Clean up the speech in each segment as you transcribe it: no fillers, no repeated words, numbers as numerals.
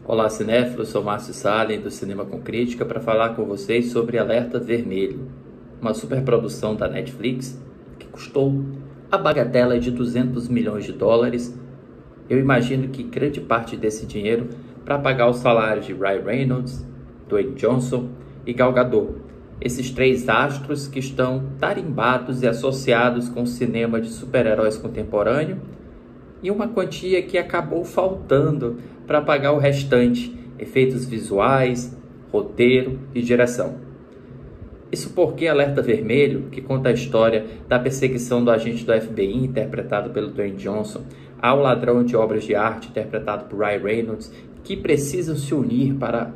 Olá, cinéfilos, sou Márcio Salem do Cinema com Crítica para falar com vocês sobre Alerta Vermelho, uma superprodução da Netflix que custou a bagatela de 200 milhões de dólares. Eu imagino que grande parte desse dinheiro para pagar os salários de Ryan Reynolds, Dwayne Johnson e Gal Gadot, esses três astros que estão tarimbados e associados com o cinema de super-heróis contemporâneo, e uma quantia que acabou faltando para pagar o restante, efeitos visuais, roteiro e direção. Isso porque Alerta Vermelho, que conta a história da perseguição do agente do FBI, interpretado pelo Dwayne Johnson, ao ladrão de obras de arte, interpretado por Ryan Reynolds, que precisam se unir para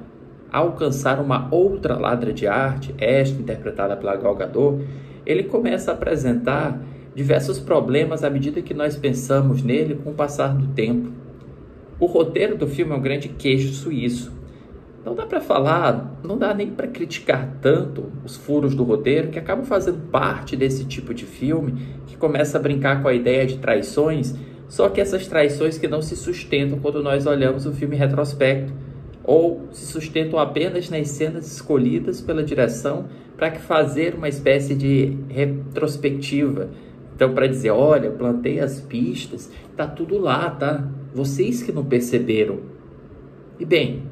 alcançar uma outra ladra de arte, esta interpretada pela Gal Gadot, ele começa a apresentar diversos problemas à medida que nós pensamos nele com o passar do tempo. O roteiro do filme é um grande queijo suíço. Não dá para falar, não dá nem para criticar tanto os furos do roteiro, que acabam fazendo parte desse tipo de filme, que começa a brincar com a ideia de traições, só que essas traições que não se sustentam quando nós olhamos o filme em retrospecto, ou se sustentam apenas nas cenas escolhidas pela direção para fazer uma espécie de retrospectiva. Então, para dizer, olha, plantei as pistas, tá tudo lá, tá? Vocês que não perceberam. E bem,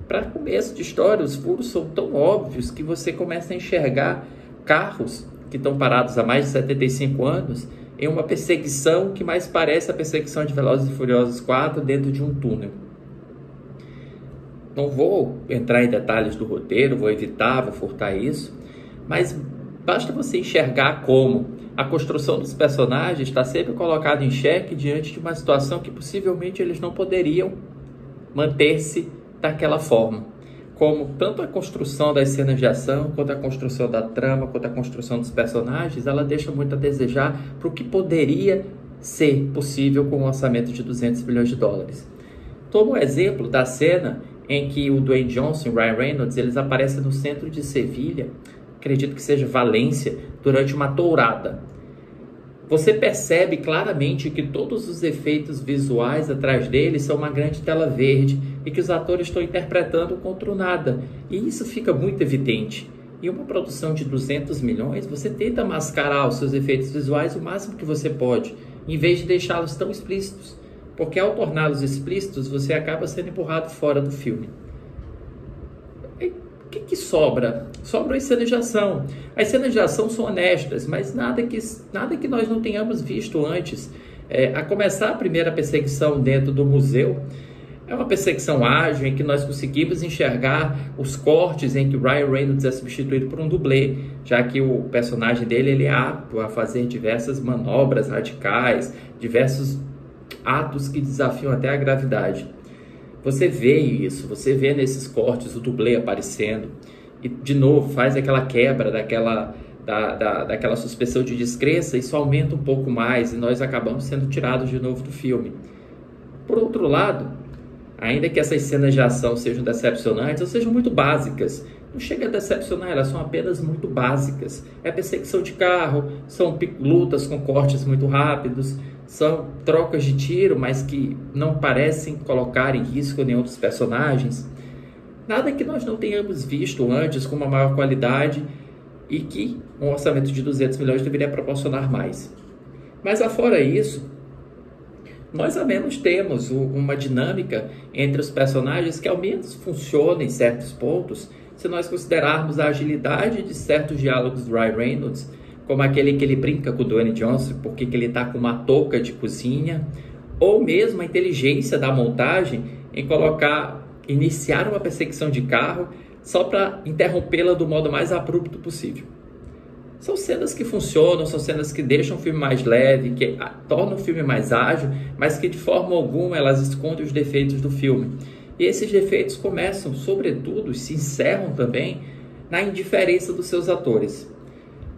para começo de história, os furos são tão óbvios que você começa a enxergar carros que estão parados há mais de 75 anos em uma perseguição que mais parece a perseguição de Velozes e Furiosos 4 dentro de um túnel. Não vou entrar em detalhes do roteiro, vou evitar, vou furtar isso, mas basta você enxergar como a construção dos personagens está sempre colocada em xeque diante de uma situação que possivelmente eles não poderiam manter-se daquela forma. Como tanto a construção das cenas de ação, quanto a construção da trama, quanto a construção dos personagens, ela deixa muito a desejar para o que poderia ser possível com um orçamento de 200 milhões de dólares. Tomo o exemplo da cena em que o Dwayne Johnson e o Ryan Reynolds eles aparecem no centro de Sevilha, acredito que seja Valência, durante uma tourada. Você percebe claramente que todos os efeitos visuais atrás deles são uma grande tela verde e que os atores estão interpretando contra o nada. E isso fica muito evidente. Em uma produção de 200 milhões, você tenta mascarar os seus efeitos visuais o máximo que você pode, em vez de deixá-los tão explícitos. Porque ao torná-los explícitos, você acaba sendo empurrado fora do filme. O que sobra? Sobram as cenas de ação. As cenas de ação são honestas, mas nada que nós não tenhamos visto antes. A começar a primeira perseguição dentro do museu, é uma perseguição ágil em que nós conseguimos enxergar os cortes em que o Ryan Reynolds é substituído por um dublê, já que o personagem dele ele é apto a fazer diversas manobras radicais, diversos atos que desafiam até a gravidade. Você vê isso, você vê nesses cortes o dublê aparecendo e, de novo, faz aquela quebra daquela suspensão de descrença, isso aumenta um pouco mais e nós acabamos sendo tirados de novo do filme. Por outro lado, ainda que essas cenas de ação sejam decepcionantes ou sejam muito básicas, não chega a decepcionar, elas são apenas muito básicas. É perseguição de carro, são lutas com cortes muito rápidos, são trocas de tiro, mas que não parecem colocar em risco nenhum dos personagens. Nada que nós não tenhamos visto antes com uma maior qualidade e que um orçamento de 200 milhões deveria proporcionar mais. Mas afora isso, nós ao menos temos uma dinâmica entre os personagens que ao menos funciona em certos pontos, se nós considerarmos a agilidade de certos diálogos do Ryan Reynolds, como aquele que ele brinca com o Dwayne Johnson porque que ele está com uma touca de cozinha, ou mesmo a inteligência da montagem em iniciar uma perseguição de carro só para interrompê-la do modo mais abrupto possível. São cenas que funcionam, são cenas que deixam o filme mais leve, que tornam o filme mais ágil, mas que de forma alguma elas escondem os defeitos do filme. E esses defeitos começam, sobretudo, e se encerram também na indiferença dos seus atores.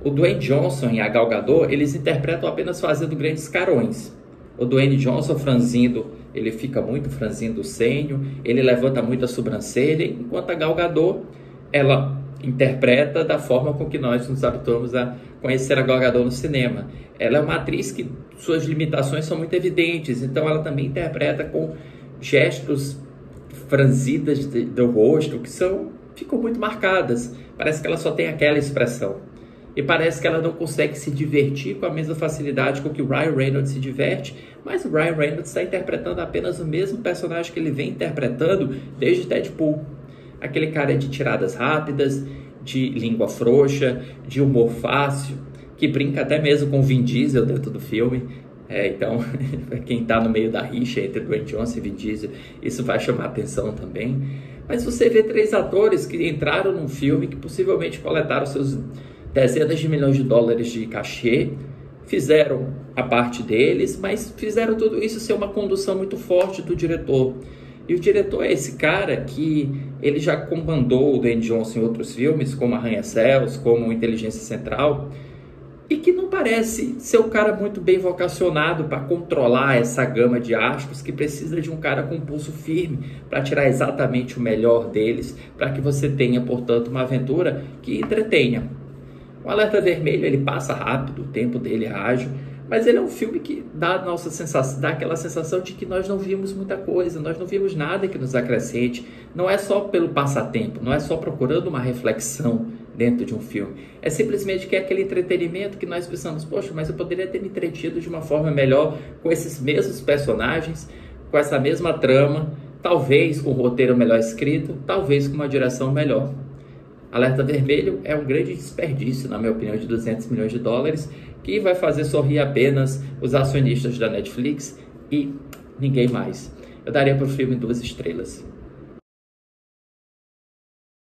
O Dwayne Johnson e a Gal Gadot, eles interpretam apenas fazendo grandes carões. O Dwayne Johnson franzindo, ele fica muito franzindo o senho, ele levanta muito a sobrancelha, enquanto a Gal Gadot, ela interpreta da forma com que nós nos habituamos a conhecer a Gal Gadot no cinema. Ela é uma atriz que suas limitações são muito evidentes, então ela também interpreta com gestos franzidas do rosto que ficam muito marcadas. Parece que ela só tem aquela expressão. E parece que ela não consegue se divertir com a mesma facilidade com que o Ryan Reynolds se diverte, mas o Ryan Reynolds está interpretando apenas o mesmo personagem que ele vem interpretando desde Deadpool. Aquele cara de tiradas rápidas, de língua frouxa, de humor fácil, que brinca até mesmo com o Vin Diesel dentro do filme. Então, quem está no meio da rixa entre Dwayne Johnson e Vin Diesel, isso vai chamar atenção também. Mas você vê 3 atores que entraram num filme que possivelmente coletaram seus dezenas de milhões de dólares de cachê, fizeram a parte deles, mas fizeram tudo isso ser uma condução muito forte do diretor. E o diretor é esse cara que ele já comandou o Dwayne Johnson em outros filmes, como Arranha-Céus, como Inteligência Central, e que não parece ser um cara muito bem vocacionado para controlar essa gama de astros, que precisa de um cara com pulso firme para tirar exatamente o melhor deles, para que você tenha, portanto, uma aventura que entretenha. O Alerta Vermelho, ele passa rápido, o tempo dele é ágil, mas ele é um filme que dá aquela sensação de que nós não vimos muita coisa, nós não vimos nada que nos acrescente. Não é só pelo passatempo, não é só procurando uma reflexão dentro de um filme. É simplesmente que é aquele entretenimento que nós pensamos, poxa, mas eu poderia ter me entretido de uma forma melhor com esses mesmos personagens, com essa mesma trama, talvez com um roteiro melhor escrito, talvez com uma direção melhor. Alerta Vermelho é um grande desperdício, na minha opinião, de 200 milhões de dólares, que vai fazer sorrir apenas os acionistas da Netflix e ninguém mais. Eu daria para o filme 2 estrelas.